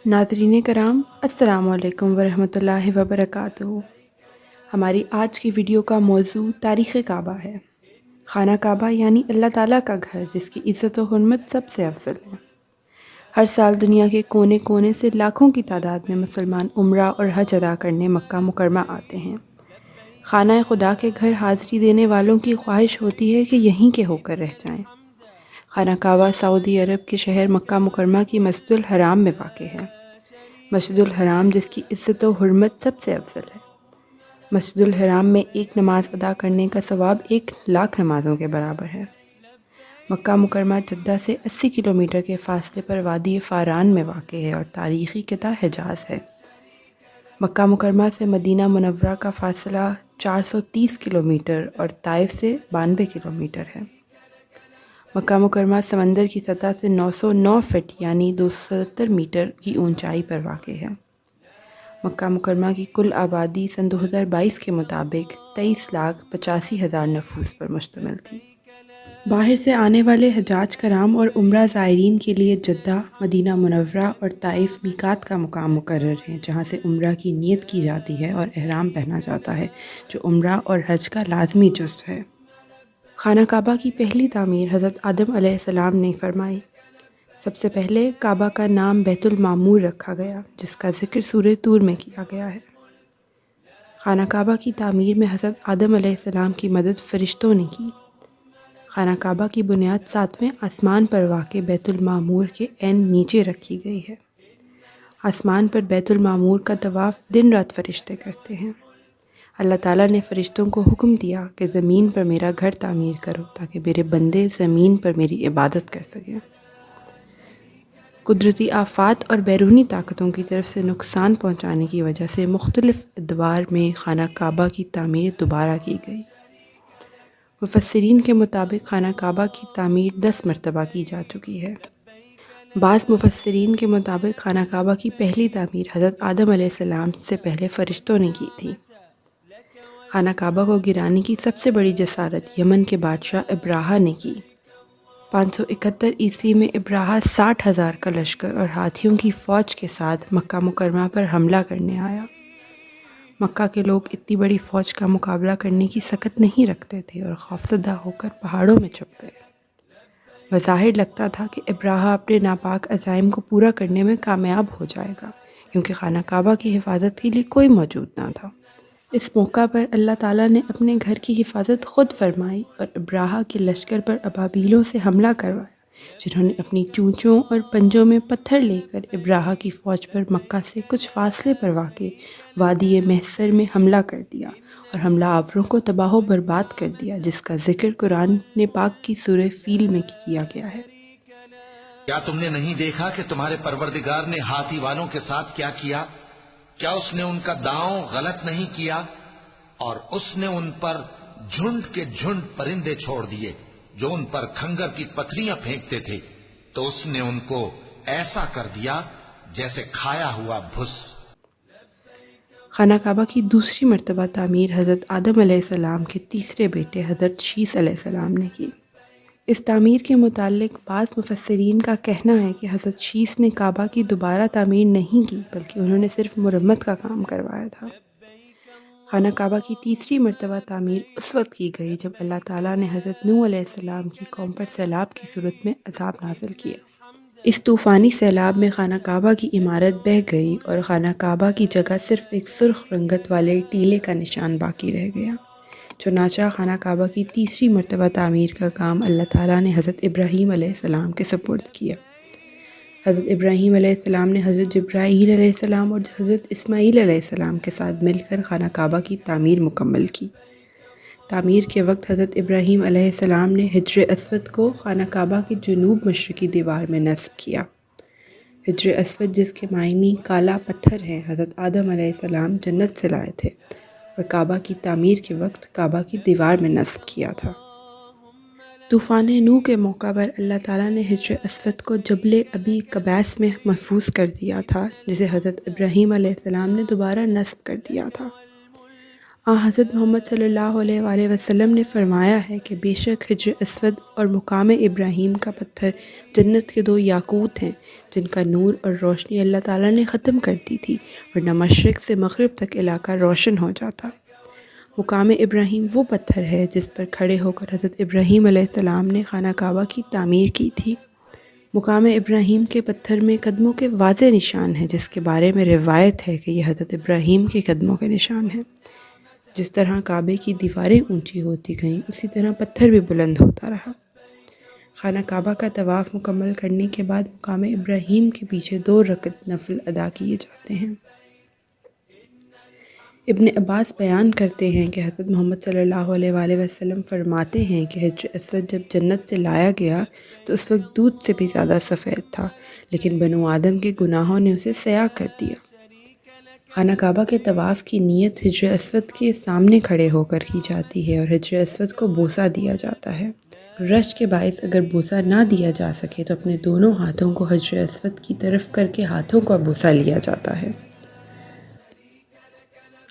ناظرین کرام، السلام علیکم ورحمۃ اللہ وبرکاتہ۔ ہماری آج کی ویڈیو کا موضوع تاریخ کعبہ ہے۔ خانہ کعبہ یعنی اللہ تعالیٰ کا گھر، جس کی عزت و حرمت سب سے افضل ہے۔ ہر سال دنیا کے کونے کونے سے لاکھوں کی تعداد میں مسلمان عمرہ اور حج ادا کرنے مکہ مکرمہ آتے ہیں۔ خانہ خدا کے گھر حاضری دینے والوں کی خواہش ہوتی ہے کہ یہیں کے ہو کر رہ جائیں۔ خانہ کعبہ سعودی عرب کے شہر مکہ مکرمہ کی مسجد الحرام میں واقع ہے۔ مسجد الحرام، جس کی عزت و حرمت سب سے افضل ہے۔ مسجد الحرام میں ایک نماز ادا کرنے کا ثواب 1,00,000 نمازوں کے برابر ہے۔ مکہ مکرمہ جدہ سے 80 کلومیٹر کے فاصلے پر وادی فاران میں واقع ہے اور تاریخی خطہ حجاز ہے۔ مکہ مکرمہ سے مدینہ منورہ کا فاصلہ 430 کلومیٹر اور طائف سے 92 کلومیٹر ہے۔ مکہ مکرمہ سمندر کی سطح سے 909 فٹ یعنی 270 میٹر کی اونچائی پر واقع ہے۔ مکہ مکرمہ کی کل آبادی سن 2022 کے مطابق 23,85,000 نفوس پر مشتمل تھی۔ باہر سے آنے والے حجاج کرام اور عمرہ زائرین کے لیے جدہ، مدینہ منورہ اور طائف میقات کا مقام مقرر ہے، جہاں سے عمرہ کی نیت کی جاتی ہے اور احرام پہنا جاتا ہے، جو عمرہ اور حج کا لازمی جزو ہے۔ خانہ کعبہ کی پہلی تعمیر حضرت آدم علیہ السلام نے فرمائی۔ سب سے پہلے کعبہ کا نام بیت المعمور رکھا گیا، جس کا ذکر سورہ طور میں کیا گیا ہے۔ خانہ کعبہ کی تعمیر میں حضرت آدم علیہ السلام کی مدد فرشتوں نے کی۔ خانہ کعبہ کی بنیاد 7ویں آسمان پر واقع بیت المعمور کے عین نیچے رکھی گئی ہے۔ آسمان پر بیت المعمور کا طواف دن رات فرشتے کرتے ہیں۔ اللہ تعالیٰ نے فرشتوں کو حکم دیا کہ زمین پر میرا گھر تعمیر کرو تاکہ میرے بندے زمین پر میری عبادت کر سکیں۔ قدرتی آفات اور بیرونی طاقتوں کی طرف سے نقصان پہنچانے کی وجہ سے مختلف ادوار میں خانہ کعبہ کی تعمیر دوبارہ کی گئی۔ مفسرین کے مطابق خانہ کعبہ کی تعمیر 10 مرتبہ کی جا چکی ہے۔ بعض مفسرین کے مطابق خانہ کعبہ کی پہلی تعمیر حضرت آدم علیہ السلام سے پہلے فرشتوں نے کی تھی۔ خانہ کعبہ کو گرانے کی سب سے بڑی جسارت یمن کے بادشاہ ابراہہ نے کی۔ 571 عیسوی میں ابراہہ 60,000 کا لشکر اور ہاتھیوں کی فوج کے ساتھ مکہ مکرمہ پر حملہ کرنے آیا۔ مکہ کے لوگ اتنی بڑی فوج کا مقابلہ کرنے کی سکت نہیں رکھتے تھے اور خوفزدہ ہو کر پہاڑوں میں چھپ گئے۔ بظاہر لگتا تھا کہ ابراہہ اپنے ناپاک عزائم کو پورا کرنے میں کامیاب ہو جائے گا، کیونکہ خانہ کعبہ کی حفاظت کے لیے کوئی موجود نہ تھا۔ اس موقع پر اللہ تعالیٰ نے اپنے گھر کی حفاظت خود فرمائی اور ابراہہ کے لشکر پر ابابیلوں سے حملہ کروایا، جنہوں نے اپنی چونچوں اور پنجوں میں پتھر لے کر ابراہہ کی فوج پر مکہ سے کچھ فاصلے پر واقع وادی محصر میں حملہ کر دیا اور حملہ آوروں کو تباہ و برباد کر دیا، جس کا ذکر قرآن پاک کی سورہ فیل میں کیا گیا ہے۔ کیا تم نے نہیں دیکھا کہ تمہارے پروردگار نے ہاتھی والوں کے ساتھ کیا کیا؟ کیا اس نے ان کا داؤں غلط نہیں کیا؟ اور اس نے ان پر جھنڈ کے جھنڈ پرندے چھوڑ دیے جو ان پر کھنگر کی پتھریاں پھینکتے تھے، تو اس نے ان کو ایسا کر دیا جیسے کھایا ہوا بھس۔ خانہ کعبہ کی دوسری مرتبہ تعمیر حضرت آدم علیہ السلام کے تیسرے بیٹے حضرت شیث علیہ السلام نے کی۔ اس تعمیر کے متعلق بعض مفسرین کا کہنا ہے کہ حضرت شیث نے کعبہ کی دوبارہ تعمیر نہیں کی، بلکہ انہوں نے صرف مرمت کا کام کروایا تھا۔ خانہ کعبہ کی تیسری مرتبہ تعمیر اس وقت کی گئی جب اللہ تعالیٰ نے حضرت نوح علیہ السلام کی قوم پر سیلاب کی صورت میں عذاب نازل کیا۔ اس طوفانی سیلاب میں خانہ کعبہ کی عمارت بہہ گئی اور خانہ کعبہ کی جگہ صرف ایک سرخ رنگت والے ٹیلے کا نشان باقی رہ گیا۔ چنانچہ خانہ کعبہ کی تیسری مرتبہ تعمیر کا کام اللہ تعالیٰ نے حضرت ابراہیم علیہ السلام کے سپرد کیا۔ حضرت ابراہیم علیہ السلام نے حضرت جبرائیل علیہ السلام اور حضرت اسماعیل علیہ السلام کے ساتھ مل کر خانہ کعبہ کی تعمیر مکمل کی۔ تعمیر کے وقت حضرت ابراہیم علیہ السلام نے حجر اسود کو خانہ کعبہ کی جنوب مشرقی دیوار میں نصب کیا۔ حجر اسود، جس کے معنی کالا پتھر ہیں، حضرت آدم علیہ السلام جنت سے لائے تھے اور کعبہ کی تعمیر کے وقت کعبہ کی دیوار میں نصب کیا تھا۔ طوفان نوح کے موقع پر اللہ تعالیٰ نے حجر اسود کو جبل ابی قبیس میں محفوظ کر دیا تھا، جسے حضرت ابراہیم علیہ السلام نے دوبارہ نصب کر دیا تھا۔ حضرت محمد صلی اللہ علیہ وآلہ وسلم نے فرمایا ہے کہ بے شک حجر اسود اور مقام ابراہیم کا پتھر جنت کے 2 یاقوت ہیں جن کا نور اور روشنی اللہ تعالیٰ نے ختم کر دی تھی، ورنہ مشرق سے مغرب تک علاقہ روشن ہو جاتا۔ مقام ابراہیم وہ پتھر ہے جس پر کھڑے ہو کر حضرت ابراہیم علیہ السلام نے خانہ کعبہ کی تعمیر کی تھی۔ مقام ابراہیم کے پتھر میں قدموں کے واضح نشان ہیں، جس کے بارے میں روایت ہے کہ یہ حضرت ابراہیم کے قدموں کے نشان ہیں۔ جس طرح کعبے کی دیواریں اونچی ہوتی گئیں، اسی طرح پتھر بھی بلند ہوتا رہا۔ خانہ کعبہ کا طواف مکمل کرنے کے بعد مقام ابراہیم کے پیچھے 2 رکعت نفل ادا کیے جاتے ہیں۔ ابن عباس بیان کرتے ہیں کہ حضرت محمد صلی اللہ علیہ وآلہ وسلم فرماتے ہیں کہ حجر اسود جب جنت سے لایا گیا تو اس وقت دودھ سے بھی زیادہ سفید تھا، لیکن بنو آدم کے گناہوں نے اسے سیاہ کر دیا۔ خانہ کعبہ کے طواف کی نیت حجر اسود کے سامنے کھڑے ہو کر کی جاتی ہے اور حجر اسود کو بوسہ دیا جاتا ہے۔ رشک کے باعث اگر بوسہ نہ دیا جا سکے تو اپنے دونوں ہاتھوں کو حجر اسود کی طرف کر کے ہاتھوں کا بوسہ لیا جاتا ہے۔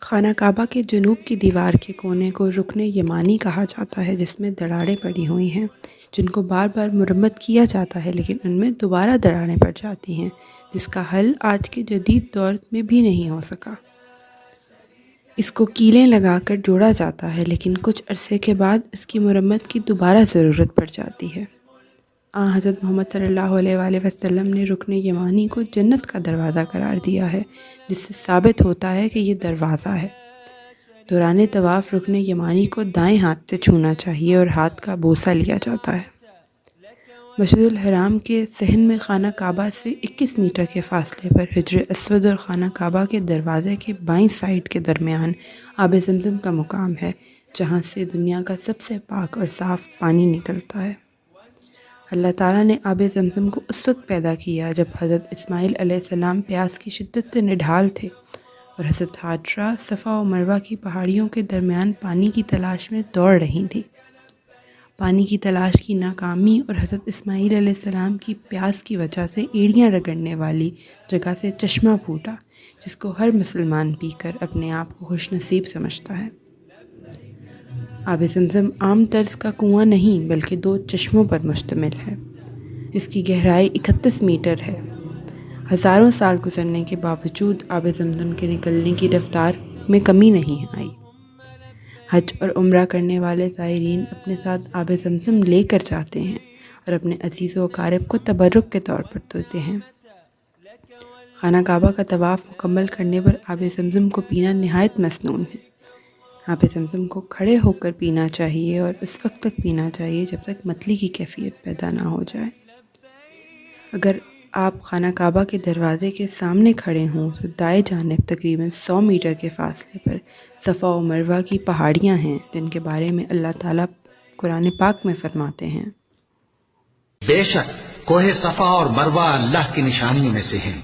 خانہ کعبہ کے جنوب کی دیوار کے کونے کو رکن یمانی کہا جاتا ہے، جس میں دراڑیں پڑی ہوئی ہیں جن کو بار بار مرمت کیا جاتا ہے، لیکن ان میں دوبارہ دراڑیں پڑ جاتی ہیں، جس کا حل آج کے جدید دور میں بھی نہیں ہو سکا۔ اس کو کیلیں لگا کر جوڑا جاتا ہے، لیکن کچھ عرصے کے بعد اس کی مرمت کی دوبارہ ضرورت پڑ جاتی ہے۔ حضرت محمد صلی اللہ علیہ وآلہ وسلم نے رکن یمانی کو جنت کا دروازہ قرار دیا ہے، جس سے ثابت ہوتا ہے کہ یہ دروازہ ہے۔ دوران طواف رکن یمانی کو دائیں ہاتھ سے چھونا چاہیے اور ہاتھ کا بوسہ لیا جاتا ہے۔ مسجد الحرام کے صحن میں خانہ کعبہ سے 21 میٹر کے فاصلے پر حجر اسود اور خانہ کعبہ کے دروازے کے بائیں سائڈ کے درمیان آب زمزم کا مقام ہے، جہاں سے دنیا کا سب سے پاک اور صاف پانی نکلتا ہے۔ اللہ تعالیٰ نے آب زمزم کو اس وقت پیدا کیا جب حضرت اسماعیل علیہ السلام پیاس کی شدت سے نڈھال تھے اور حضرت ہاجرہ صفا و مروہ کی پہاڑیوں کے درمیان پانی کی تلاش میں دوڑ رہی تھیں۔ پانی کی تلاش کی ناکامی اور حضرت اسماعیل علیہ السلام کی پیاس کی وجہ سے ایڑیاں رگڑنے والی جگہ سے چشمہ پھوٹا، جس کو ہر مسلمان پی کر اپنے آپ کو خوش نصیب سمجھتا ہے۔ آب زمزم عام طرز کا کنواں نہیں بلکہ 2 چشموں پر مشتمل ہے۔ اس کی گہرائی 31 میٹر ہے۔ ہزاروں سال گزرنے کے باوجود آب زمزم کے نکلنے کی رفتار میں کمی نہیں آئی۔ حج اور عمرہ کرنے والے زائرین اپنے ساتھ آب زمزم لے کر جاتے ہیں اور اپنے عزیز و اقارب کو تبرک کے طور پر دیتے ہیں۔ خانہ کعبہ کا طواف مکمل کرنے پر آب زمزم کو پینا نہایت مسنون ہے۔ آب زمزم کو کھڑے ہو کر پینا چاہیے اور اس وقت تک پینا چاہیے جب تک متلی کی کیفیت پیدا نہ ہو جائے۔ اگر آپ خانہ کعبہ کے دروازے کے سامنے کھڑے ہوں تو دائیں جانب تقریباً 100 میٹر کے فاصلے پر صفا و مروہ کی پہاڑیاں ہیں، جن کے بارے میں اللہ تعالیٰ قرآن پاک میں فرماتے ہیں: بے شک کوہ صفا اور مروہ اللہ کی نشانیوں میں سے ہیں،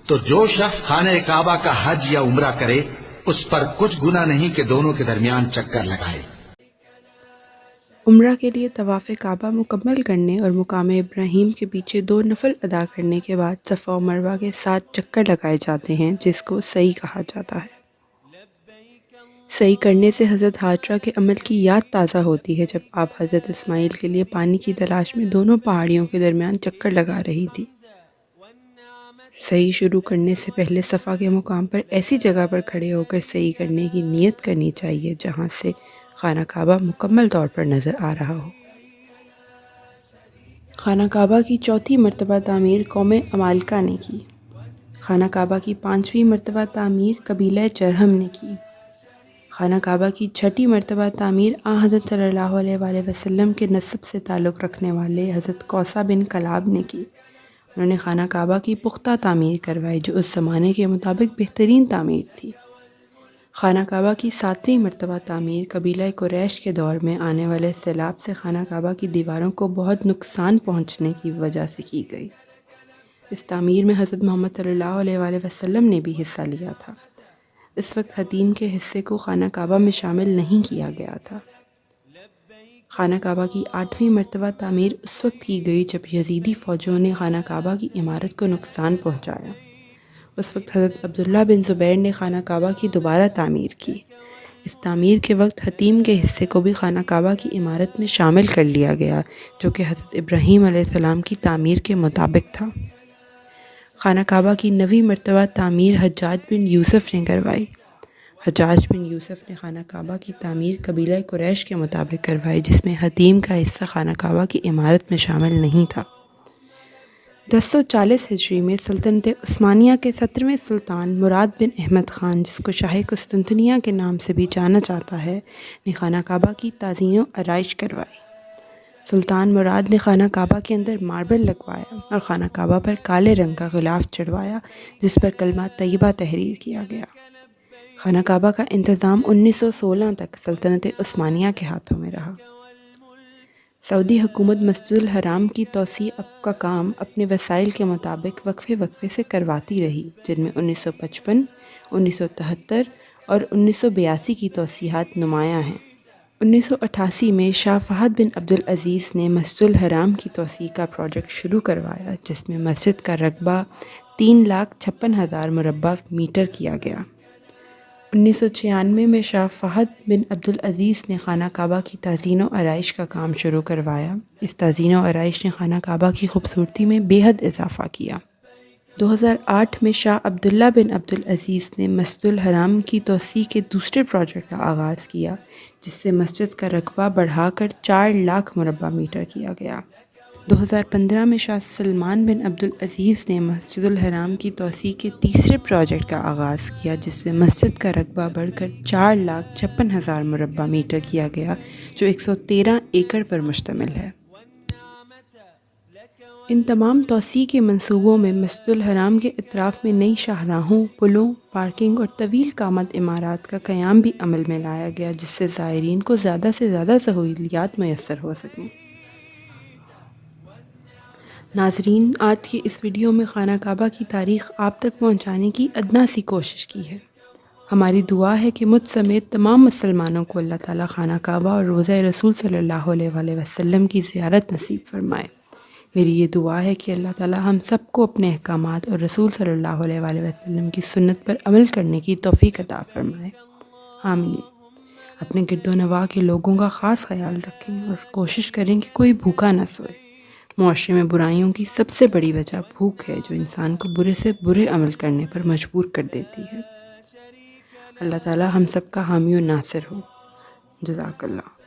تو جو شخص خانہ کعبہ کا حج یا عمرہ کرے اس پر کچھ گناہ نہیں کہ دونوں کے درمیان چکر لگائے۔ عمرہ کے لیے طواف کعبہ مکمل کرنے اور مقام ابراہیم کے پیچھے 2 نفل ادا کرنے کے بعد صفا و مروہ کے 7 چکر لگائے جاتے ہیں، جس کو سعی کہا جاتا ہے۔ سعی کرنے سے حضرت ہاجرہ کے عمل کی یاد تازہ ہوتی ہے جب آپ حضرت اسماعیل کے لیے پانی کی تلاش میں دونوں پہاڑیوں کے درمیان چکر لگا رہی تھی۔ سعی شروع کرنے سے پہلے صفا کے مقام پر ایسی جگہ پر کھڑے ہو کر سعی کرنے کی نیت کرنی چاہیے جہاں سے خانہ کعبہ مکمل طور پر نظر آ رہا ہو۔ خانہ کعبہ کی 4تھی مرتبہ تعمیر قوم عمالقہ نے کی۔ خانہ کعبہ کی 5ویں مرتبہ تعمیر قبیلہ جرہم نے کی۔ خانہ کعبہ کی 6ٹھی مرتبہ تعمیر حضرت صلی اللہ علیہ وآلہ وسلم کے نسب سے تعلق رکھنے والے حضرت قوسہ بن کلاب نے کی۔ انہوں نے خانہ کعبہ کی پختہ تعمیر کروائی جو اس زمانے کے مطابق بہترین تعمیر تھی۔ خانہ کعبہ کی 7ویں مرتبہ تعمیر قبیلہ قریش کے دور میں آنے والے سیلاب سے خانہ کعبہ کی دیواروں کو بہت نقصان پہنچنے کی وجہ سے کی گئی۔ اس تعمیر میں حضرت محمد صلی اللہ علیہ وآلہ وسلم نے بھی حصہ لیا تھا۔ اس وقت حتیم کے حصے کو خانہ کعبہ میں شامل نہیں کیا گیا تھا۔ خانہ کعبہ کی 8ویں مرتبہ تعمیر اس وقت کی گئی جب یزیدی فوجوں نے خانہ کعبہ کی عمارت کو نقصان پہنچایا۔ اس وقت حضرت عبداللہ بن زبیر نے خانہ کعبہ کی دوبارہ تعمیر کی۔ اس تعمیر کے وقت حتیم کے حصے کو بھی خانہ کعبہ کی عمارت میں شامل کر لیا گیا، جو کہ حضرت ابراہیم علیہ السلام کی تعمیر کے مطابق تھا۔ خانہ کعبہ کی 9ویں مرتبہ تعمیر حجاج بن یوسف نے کروائی۔ حجاج بن یوسف نے خانہ کعبہ کی تعمیر قبیلہ قریش کے مطابق کروائی، جس میں حتیم کا حصہ خانہ کعبہ کی عمارت میں شامل نہیں تھا۔ 1040 ہجری میں سلطنت عثمانیہ کے 17ویں سلطان مراد بن احمد خان، جس کو شاہ قسطنطنیہ کے نام سے بھی جانا جاتا ہے، نے خانہ کعبہ کی تزئین و آرائش کروائی۔ سلطان مراد نے خانہ کعبہ کے اندر ماربل لگوایا اور خانہ کعبہ پر کالے رنگ کا غلاف چڑھوایا، جس پر کلمہ طیبہ تحریر کیا گیا۔ خانہ کعبہ کا انتظام 1916 تک سلطنت عثمانیہ کے ہاتھوں میں رہا۔ سعودی حکومت مسجد الحرام کی توسیع کا کام اپنے وسائل کے مطابق وقفے سے کرواتی رہی، جن میں 1955، 1973 اور 1982 کی توسیعات نمایاں ہیں۔ 1988 میں شاہ فہد بن عبدالعزیز نے مسجد الحرام کی توسیع کا پروجیکٹ شروع کروایا، جس میں مسجد کا رقبہ 3,56,000 مربع میٹر کیا گیا۔ 1996 میں شاہ فہد بن عبدالعزیز نے خانہ کعبہ کی تزئین و آرائش کا کام شروع کروایا۔ اس تزئین و آرائش نے خانہ کعبہ کی خوبصورتی میں بے حد اضافہ کیا۔ 2008 میں شاہ عبداللہ بن عبدالعزیز نے مسجد الحرام کی توسیع کے دوسرے پروجیکٹ کا آغاز کیا، جس سے مسجد کا رقبہ بڑھا کر 4,00,000 مربع میٹر کیا گیا۔ 2015 میں شاہ سلمان بن عبدالعزیز نے مسجد الحرام کی توسیع کے تیسرے پروجیکٹ کا آغاز کیا، جس سے مسجد کا رقبہ بڑھ کر 4,56,000 مربع میٹر کیا گیا، جو 113 ایکڑ پر مشتمل ہے۔ ان تمام توسیع کے منصوبوں میں مسجد الحرام کے اطراف میں نئی شاہراہوں، پلوں، پارکنگ اور طویل قامت عمارات کا قیام بھی عمل میں لایا گیا، جس سے زائرین کو زیادہ سے زیادہ سہولیات میسر ہو سکیں۔ ناظرین، آج کی اس ویڈیو میں خانہ کعبہ کی تاریخ آپ تک پہنچانے کی ادنا سی کوشش کی ہے۔ ہماری دعا ہے کہ مجھ سمیت تمام مسلمانوں کو اللہ تعالیٰ خانہ کعبہ اور روضہ رسول صلی اللہ علیہ وآلہ وسلم کی زیارت نصیب فرمائے۔ میری یہ دعا ہے کہ اللہ تعالیٰ ہم سب کو اپنے احکامات اور رسول صلی اللہ علیہ وآلہ وسلم کی سنت پر عمل کرنے کی توفیق عطا فرمائے۔ آمین۔ اپنے گرد و نواح کے لوگوں کا خاص خیال رکھیں اور کوشش کریں کہ کوئی بھوکا نہ سوئے۔ معاشرے میں برائیوں کی سب سے بڑی وجہ بھوک ہے، جو انسان کو برے سے برے عمل کرنے پر مجبور کر دیتی ہے۔ اللہ تعالیٰ ہم سب کا حامی و ناصر ہو۔ جزاک اللہ۔